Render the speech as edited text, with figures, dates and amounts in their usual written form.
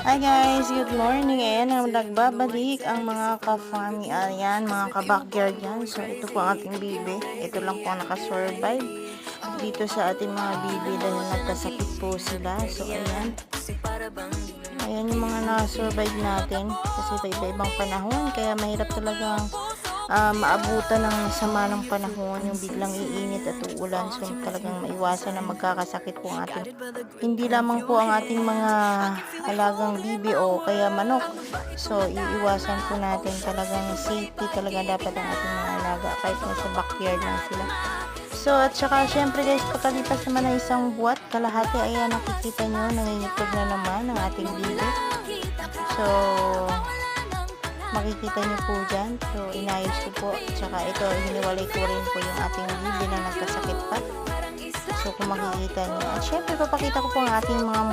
Hi guys, good morning. Ayan, nagbabalik ang mga ka-farmy, ayan, mga ka-backyard yan. So, ito po ang ating bibi. Ito lang po ang nakasurvive dito sa ating mga bibi dahil nagkasakit po sila. So, ayan. Ayan yung mga nakasurvive natin kasi iba-ibang panahon. Kaya mahirap talagang maabutan ng sama ng panahon, yung biglang iinit at uulan. So, talagang maiwasan na magkakasakit po ang ating, hindi lamang po ang ating mga alagang bibi o kaya manok. So, iiwasan po natin talagang safety talaga dapat ang ating mga alaga kahit nasa backyard lang sila. So, at saka syempre guys, pagkalipas naman ng isang buwan, kalahati, ayan, nakikita nyo, nangingitog na naman ang ating bibi. So, makikita nyo po dyan. So, inayos ko po. At saka ito, hiniwalay ko rin po yung ating bibi na nagkasakit pa. So, kung makikita nyo. At syempre, papakita ko po ang ating mga